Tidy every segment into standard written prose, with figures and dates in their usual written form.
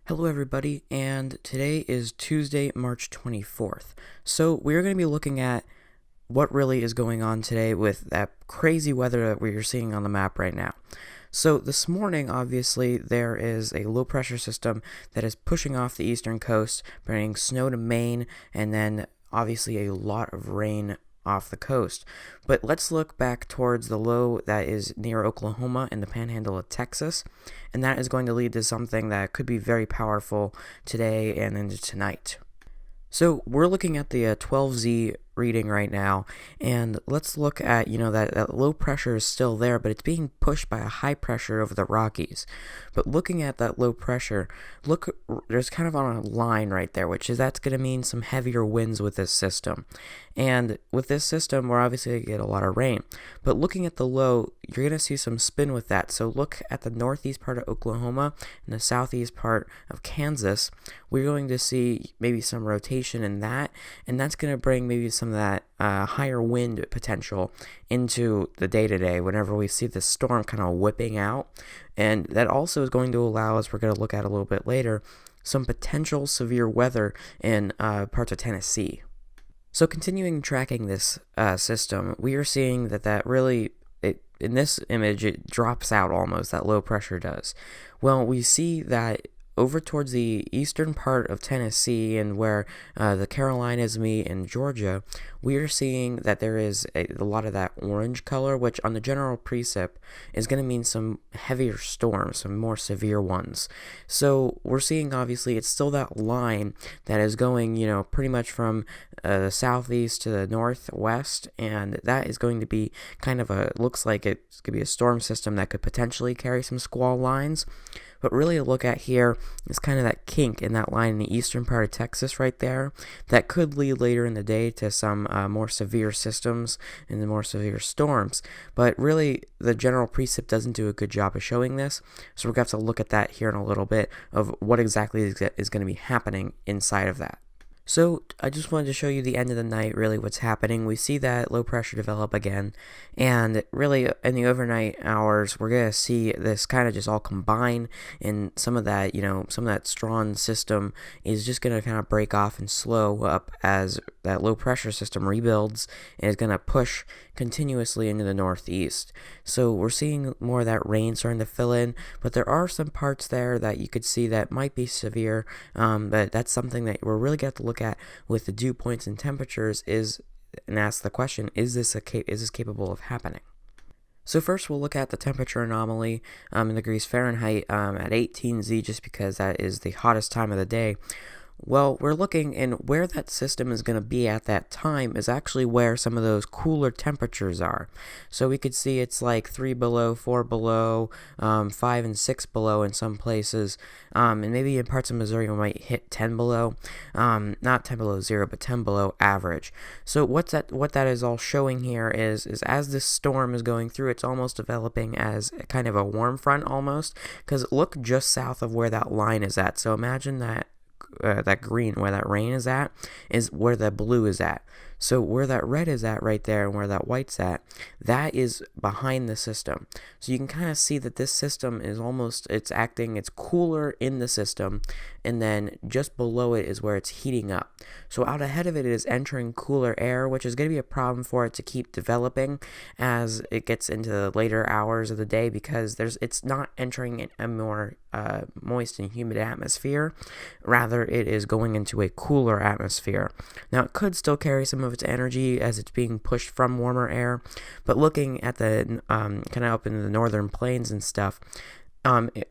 Hello, everybody, and today is Tuesday, March 24th. So, we're going to be looking at what really is going on today with that crazy weather that we're seeing on the map right now. So, this morning, obviously, there is a low pressure system that is pushing off the eastern coast, bringing snow to Maine, and then obviously a lot of rain off the coast. But let's look back towards the low that is near Oklahoma and the panhandle of Texas, and that is going to lead to something that could be very powerful today and into tonight. So we're looking at the 12Z reading right now, and let's look at, that low pressure is still there, but it's being pushed by a high pressure over the Rockies. But looking at that low pressure, look, there's kind of on a line right there, which is that's going to mean some heavier winds with this system. And with this system, we're obviously going to get a lot of rain. But looking at the low, you're going to see some spin with that. So look at the northeast part of Oklahoma and the southeast part of Kansas. We're going to see maybe some rotation in that, and that's going to bring maybe some of that higher wind potential into the day-to-day whenever we see the storm kind of whipping out. And that also is going to allow us, we're going to look at a little bit later, some potential severe weather in parts of Tennessee. So continuing tracking this system, we are seeing that really, in this image, it drops out almost, that low pressure does. Well, we see that over towards the eastern part of Tennessee and where the Carolinas meet in Georgia, we are seeing that there is a lot of that orange color, which on the general precip is going to mean some heavier storms, some more severe ones. So we're seeing, obviously, it's still that line that is going, pretty much from the southeast to the northwest, and that is going to be kind of looks like it's going to be a storm system that could potentially carry some squall lines. But really a look at here is kind of that kink in that line in the eastern part of Texas right there that could lead later in the day to some more severe systems and the more severe storms. But really, the general precip doesn't do a good job of showing this, so we're going to have to look at that here in a little bit of what exactly is going to be happening inside of that. So I just wanted to show you the end of the night, really what's happening. We see that low pressure develop again, and really in the overnight hours, we're going to see this kind of just all combine, and some of that, some of that strong system is just going to kind of break off and slow up as that low pressure system rebuilds and is going to push continuously into the northeast. So we're seeing more of that rain starting to fill in, but there are some parts there that you could see that might be severe, but that's something that we're really going to have to look at with the dew points and temperatures and ask the question, is this capable of happening? So first we'll look at the temperature anomaly in degrees Fahrenheit at 18Z, just because that is the hottest time of the day. Well, we're looking, and where that system is going to be at that time is actually where some of those cooler temperatures are. So we could see it's like 3 below, 4 below, 5 and 6 below in some places, and maybe in parts of Missouri we might hit 10 below, not 10 below zero, but 10 below average. So what that is all showing here is as this storm is going through, it's almost developing as kind of a warm front almost, because look just south of where that line is at. So imagine that green, where that rain is at, is where the blue is at. So where that red is at right there and where that white's at, that is behind the system. So you can kind of see that this system is it's cooler in the system, and then just below it is where it's heating up. So out ahead of it is entering cooler air, which is going to be a problem for it to keep developing as it gets into the later hours of the day, because it's not entering a more moist and humid atmosphere. Rather, it is going into a cooler atmosphere. Now, it could still carry some of its energy as it's being pushed from warmer air, but looking at the kind of up in the northern plains and stuff,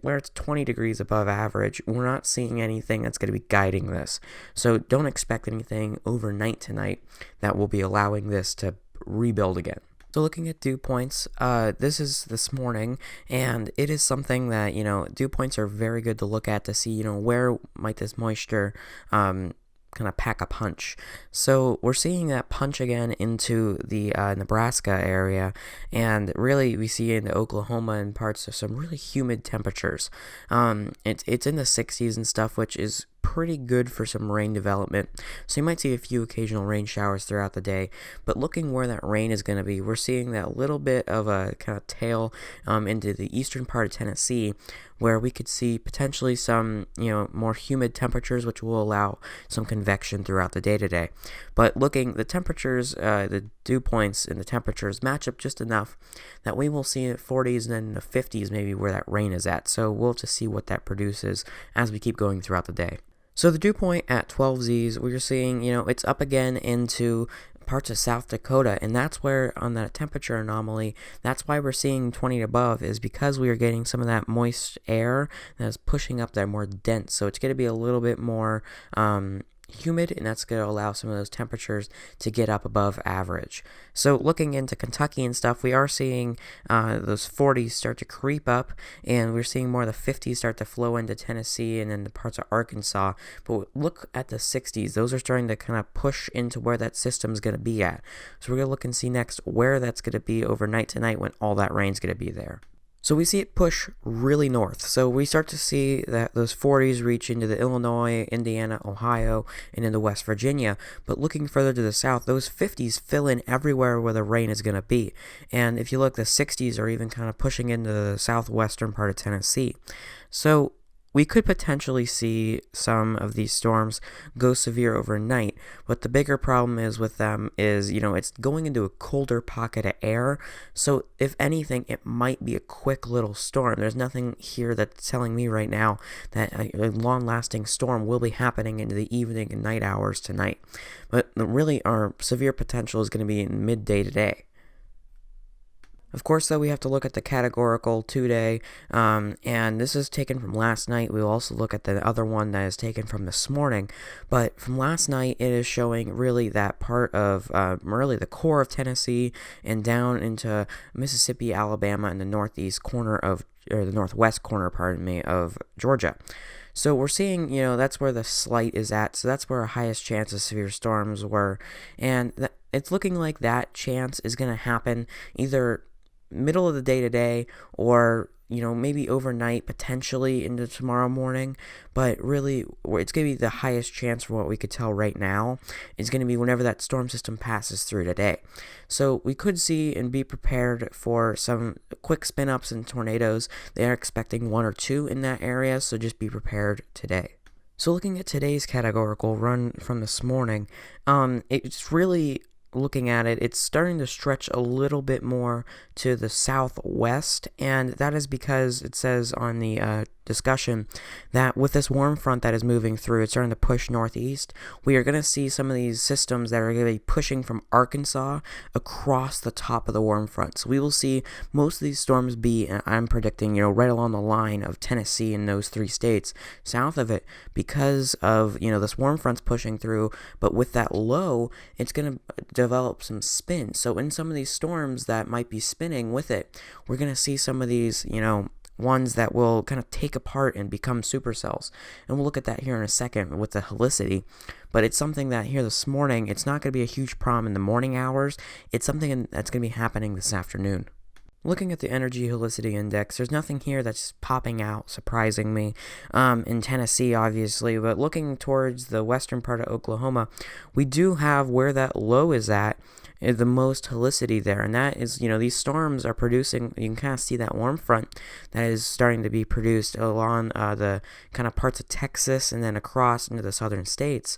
where it's 20 degrees above average, we're not seeing anything that's going to be guiding this. So don't expect anything overnight tonight that will be allowing this to rebuild again. So looking at dew points, this is this morning, and it is something that, dew points are very good to look at to see, where might this moisture kind of pack a punch. So we're seeing that punch again into the Nebraska area, and really we see in Oklahoma and parts of some really humid temperatures. It's in the 60s and stuff, which is pretty good for some rain development. So you might see a few occasional rain showers throughout the day, but looking where that rain is going to be, we're seeing that little bit of a kind of tail into the eastern part of Tennessee, where we could see potentially some, more humid temperatures, which will allow some convection throughout the day today. But the temperatures, the dew points and the temperatures match up just enough that we will see it 40s and then the 50s maybe where that rain is at. So we'll just see what that produces as we keep going throughout the day. So the dew point at 12Zs, we're seeing, it's up again into parts of South Dakota, and that's where on that temperature anomaly, that's why we're seeing 20 above, is because we are getting some of that moist air that's pushing up there more dense. So it's going to be a little bit more humid, and that's going to allow some of those temperatures to get up above average. So looking into Kentucky and stuff, we are seeing those 40s start to creep up, and we're seeing more of the 50s start to flow into Tennessee and then the parts of Arkansas. But look at the 60s. Those are starting to kind of push into where that system's going to be at. So we're going to look and see next where that's going to be overnight tonight when all that rain's going to be there. So we see it push really north. So we start to see that those 40s reach into the Illinois, Indiana, Ohio, and into West Virginia. But looking further to the south, those 50s fill in everywhere where the rain is going to be. And if you look, the 60s are even kind of pushing into the southwestern part of Tennessee. So we could potentially see some of these storms go severe overnight, but the bigger problem is with them is, it's going into a colder pocket of air, so if anything, it might be a quick little storm. There's nothing here that's telling me right now that a long-lasting storm will be happening into the evening and night hours tonight, but really our severe potential is going to be in midday today. Of course, though, we have to look at the categorical 2-day, and this is taken from last night. We'll also look at the other one that is taken from this morning, but from last night, it is showing really that part of, really the core of Tennessee and down into Mississippi, Alabama, and the northwest corner, of Georgia. So we're seeing, that's where the slight is at, so that's where our highest chance of severe storms were, and it's looking like that chance is going to happen either middle of the day today or maybe overnight, potentially into tomorrow morning, but really it's going to be the highest chance from what we could tell right now is going to be whenever that storm system passes through today. So we could see and be prepared for some quick spin ups and tornadoes. They are expecting 1 or 2 in that area, so just be prepared today. So looking at today's categorical run from this morning, it's really looking at it, it's starting to stretch a little bit more to the southwest, and that is because it says on the discussion that with this warm front that is moving through, it's starting to push northeast. We are going to see some of these systems that are going to be pushing from Arkansas across the top of the warm front. So we will see most of these storms be, I'm predicting, right along the line of Tennessee and those 3 states south of it because of, this warm front's pushing through, but with that low, it's going to develop some spin. So in some of these storms that might be spinning with it, we're going to see some of these, ones that will kind of take apart and become supercells. And we'll look at that here in a second with the helicity. But it's something that here this morning, it's not going to be a huge problem in the morning hours. It's something that's going to be happening this afternoon. Looking at the energy helicity index, there's nothing here that's popping out, surprising me, in Tennessee, obviously, but looking towards the western part of Oklahoma, we do have where that low is at, the most helicity there, and that is, these storms are producing, you can kind of see that warm front that is starting to be produced along the kind of parts of Texas and then across into the southern states.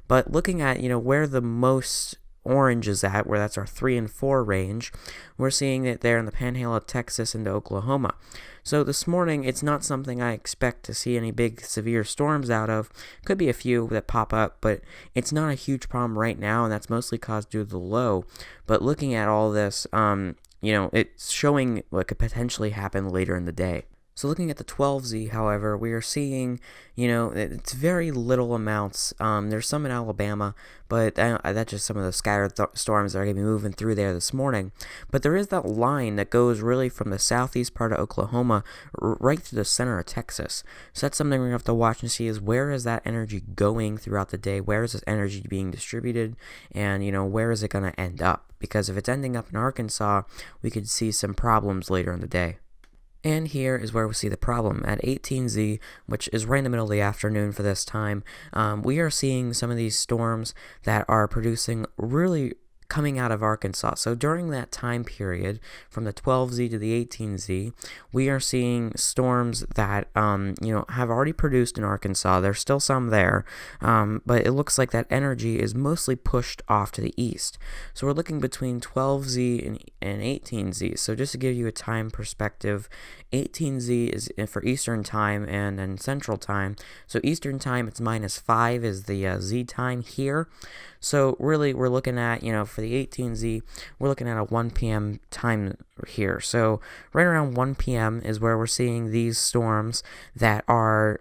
But looking at, where the most orange is at, where that's our 3 and 4 range, we're seeing it there in the panhandle of Texas into Oklahoma. So this morning, it's not something I expect to see any big severe storms out of. Could be a few that pop up, but it's not a huge problem right now, and that's mostly caused due to the low. But looking at all this, it's showing what could potentially happen later in the day. So looking at the 12Z, however, we are seeing, it's very little amounts. There's some in Alabama, but that's just some of the scattered storms that are going to be moving through there this morning. But there is that line that goes really from the southeast part of Oklahoma right to the center of Texas. So that's something we're going to have to watch and see is where is that energy going throughout the day? Where is this energy being distributed? And, where is it going to end up? Because if it's ending up in Arkansas, we could see some problems later in the day. And here is where we see the problem. At 18Z, which is right in the middle of the afternoon for this time, we are seeing some of these storms that are producing really coming out of Arkansas. So during that time period, from the 12Z to the 18Z, we are seeing storms that, have already produced in Arkansas. There's still some there, but it looks like that energy is mostly pushed off to the east. So we're looking between 12Z and 18Z. So just to give you a time perspective, 18Z is for Eastern time and then Central time. So Eastern time, it's -5 is the Z time here. So really, we're looking at, for the 18Z, we're looking at a 1 p.m. time here. So right around 1 p.m. is where we're seeing these storms that are,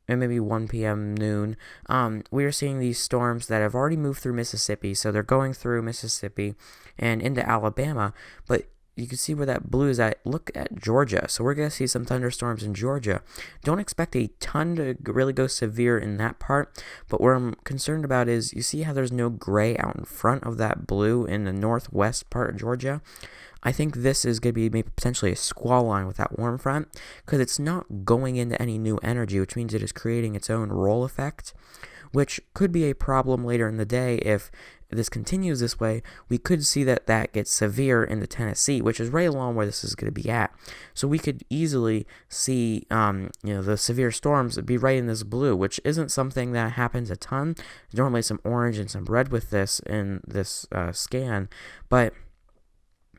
and maybe 1 p.m. noon, we are seeing these storms that have already moved through Mississippi. So they're going through Mississippi and into Alabama, but you can see where that blue is at. Look at Georgia. So we're going to see some thunderstorms in Georgia. Don't expect a ton to really go severe in that part, but what I'm concerned about is you see how there's no gray out in front of that blue in the northwest part of Georgia? I think this is going to be maybe potentially a squall line with that warm front because it's not going into any new energy, which means it is creating its own roll effect, which could be a problem later in the day. If this continues this way, we could see that gets severe in the Tennessee, which is right along where this is going to be at. So we could easily see, the severe storms be right in this blue, which isn't something that happens a ton. There's normally some orange and some red with this in this scan, but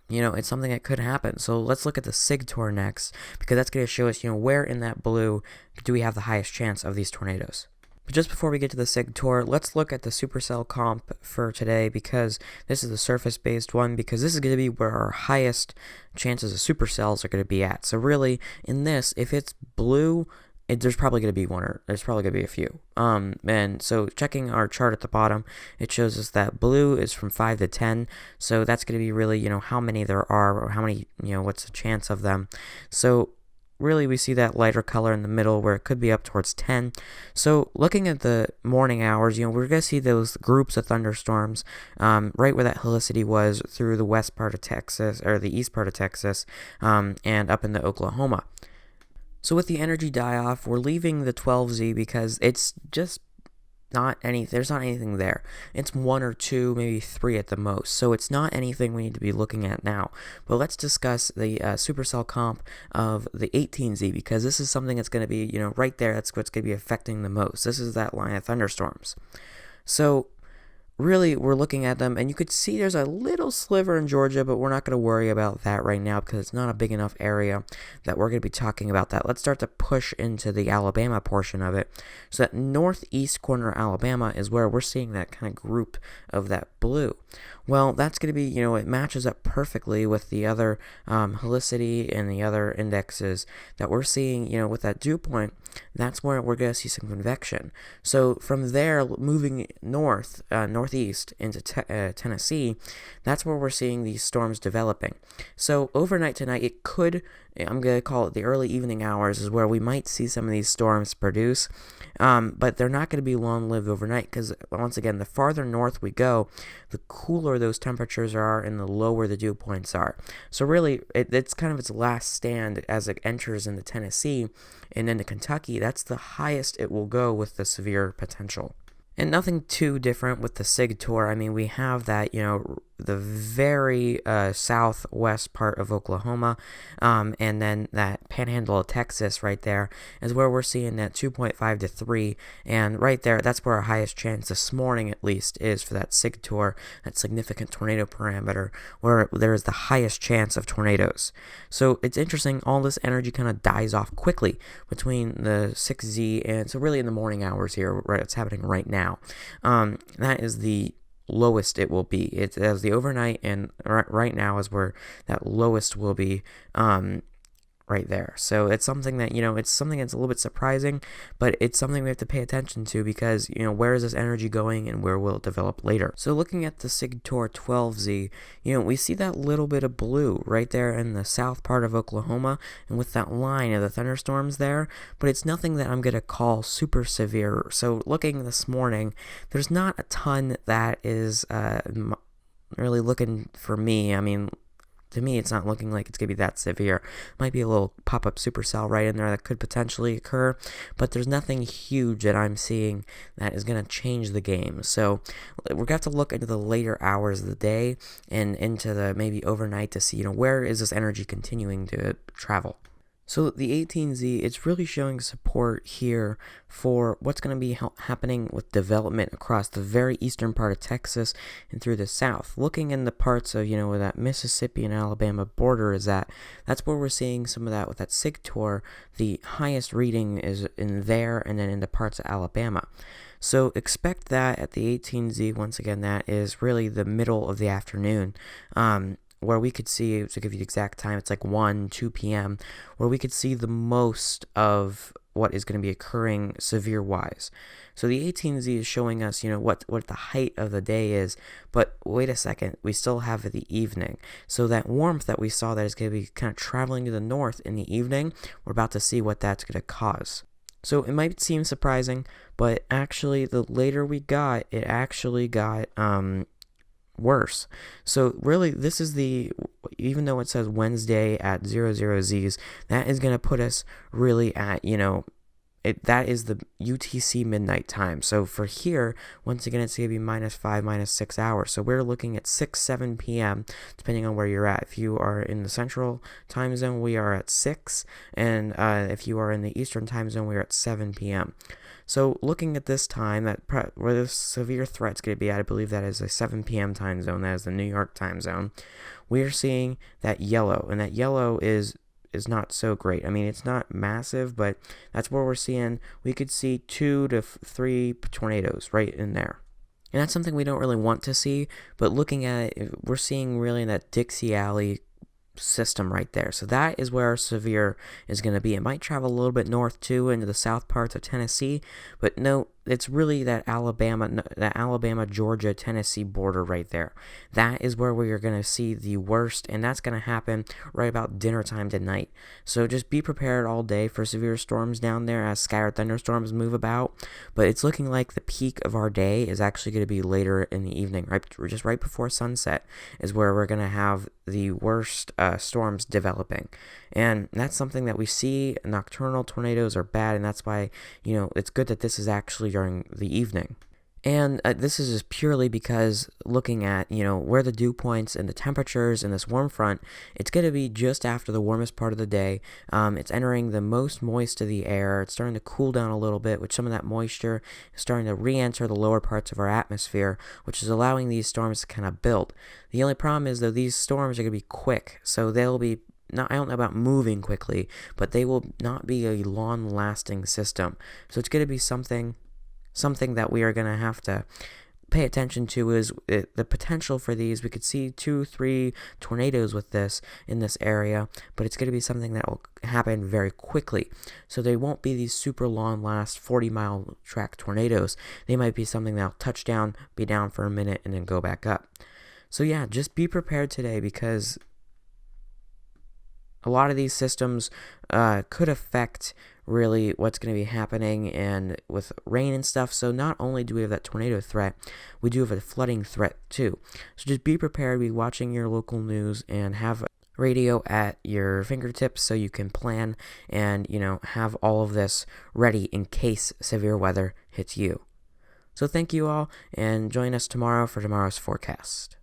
it's something that could happen. So let's look at the SIGTOR next, because that's going to show us, where in that blue do we have the highest chance of these tornadoes. But just before we get to the SIGTOR, let's look at the supercell comp for today, because this is the surface-based one, because this is going to be where our highest chances of supercells are going to be at. So really, in this, if it's blue, there's probably going to be one, or there's probably going to be a few. And so checking our chart at the bottom, it shows us that blue is from 5 to 10. So that's going to be really, how many there are, or how many, what's the chance of them. So really, we see that lighter color in the middle where it could be up towards 10. So looking at the morning hours, we're going to see those groups of thunderstorms right where that helicity was through the west part of Texas, or the east part of Texas, and up into Oklahoma. So with the energy die-off, we're leaving the 12Z because it's just there's not anything there. It's 1 or 2, maybe 3 at the most. So it's not anything we need to be looking at now. But let's discuss the supercell comp of the 18Z, because this is something that's going to be, right there. That's what's going to be affecting the most. This is that line of thunderstorms. So really, we're looking at them, and you could see there's a little sliver in Georgia, but we're not going to worry about that right now because it's not a big enough area that we're going to be talking about that. Let's start to push into the Alabama portion of it. So that northeast corner of Alabama is where we're seeing that kind of group of that blue. Well, that's going to be, it matches up perfectly with the other helicity and the other indexes that we're seeing, with that dew point. That's where we're going to see some convection. So from there, moving northeast into Tennessee, that's where we're seeing these storms developing. So overnight tonight, it could, I'm going to call it the early evening hours, is where we might see some of these storms produce. But they're not going to be long-lived overnight because, once again, the farther north we go, the cooler those temperatures are and the lower the dew points are. So really, it's kind of its last stand as it enters into Tennessee and into Kentucky. That's the highest it will go with the severe potential. And nothing too different with the SIGTOR. I mean, we have that, the very southwest part of Oklahoma, and then that panhandle of Texas right there is where we're seeing that 2.5 to 3, and right there, that's where our highest chance this morning at least is for that SIGTOR, that significant tornado parameter, where there is the highest chance of tornadoes. So it's interesting, all this energy kind of dies off quickly between the 6Z, and so really in the morning hours here, right, it's happening right now. That is the lowest it will be. It's as the overnight, and right now is where that lowest will be, right there. So it's something that, it's something that's a little bit surprising, but it's something we have to pay attention to because, where is this energy going and where will it develop later? So looking at the SIGTOR 12Z, we see that little bit of blue right there in the south part of Oklahoma and with that line of the thunderstorms there, but it's nothing that I'm going to call super severe. So looking this morning, there's not a ton that is really looking for me. I mean, to me, it's not looking like it's going to be that severe. Might be a little pop-up supercell right in there that could potentially occur, but there's nothing huge that I'm seeing that is going to change the game. So we're going to have to look into the later hours of the day and into the maybe overnight to see, where is this energy continuing to travel. So the 18Z, it's really showing support here for what's going to be happening with development across the very eastern part of Texas and through the south. Looking in the parts of, where that Mississippi and Alabama border is at, that's where we're seeing some of that with that SIGTOR. The highest reading is in there and then in the parts of Alabama. So expect that at the 18Z, once again, that is really the middle of the afternoon. Where we could see, to give you the exact time, it's like 1, 2 p.m., where we could see the most of what is going to be occurring severe-wise. So the 18Z is showing us, what the height of the day is, but wait a second, we still have the evening. So that warmth that we saw that is going to be kind of traveling to the north in the evening, we're about to see what that's going to cause. So it might seem surprising, but actually the later we got, it actually got, worse. So really, this is even though it says Wednesday at 00Zs, that is going to put us really at, that is the UTC midnight time. So for here, once again, it's going to be -5, -6 hours. So we're looking at 6, 7 p.m., depending on where you're at. If you are in the central time zone, we are at 6. And if you are in the eastern time zone, we are at 7 p.m. So looking at this time, where the severe threat's going to be at, I believe that is a 7 p.m. time zone. That is the New York time zone. We are seeing that yellow, and that yellow is not so great. I mean, it's not massive, but that's where we're seeing. We could see 2 to 3 tornadoes right in there. And that's something we don't really want to see, but looking at it, we're seeing really that Dixie Alley system right there. So that is where severe is going to be. It might travel a little bit north too into the south parts of Tennessee, but no, it's really that Alabama, Georgia, Tennessee border right there. That is where we are going to see the worst, and that's going to happen right about dinner time tonight. So just be prepared all day for severe storms down there as scattered thunderstorms move about, but it's looking like the peak of our day is actually going to be later in the evening, just right before sunset is where we're going to have the worst storms developing. And that's something that we see. Nocturnal tornadoes are bad, and that's why, it's good that this is actually during the evening. And this is just purely because looking at, where the dew points and the temperatures in this warm front, it's going to be just after the warmest part of the day. It's entering the most moist of the air. It's starting to cool down a little bit, which some of that moisture is starting to re-enter the lower parts of our atmosphere, which is allowing these storms to kind of build. The only problem is, though, these storms are going to be quick, so they'll be I don't know about moving quickly, but they will not be a long-lasting system. So it's going to be something that we are going to have to pay attention to is the potential for these. We could see 2, 3 tornadoes with this in this area, but it's going to be something that will happen very quickly. So they won't be these super long last 40-mile track tornadoes. They might be something that'll touch down, be down for a minute, and then go back up. So yeah, just be prepared today, because a lot of these systems could affect really what's going to be happening and with rain and stuff. So not only do we have that tornado threat, we do have a flooding threat too. So just be prepared, be watching your local news, and have radio at your fingertips so you can plan and, have all of this ready in case severe weather hits you. So thank you all, and join us tomorrow for tomorrow's forecast.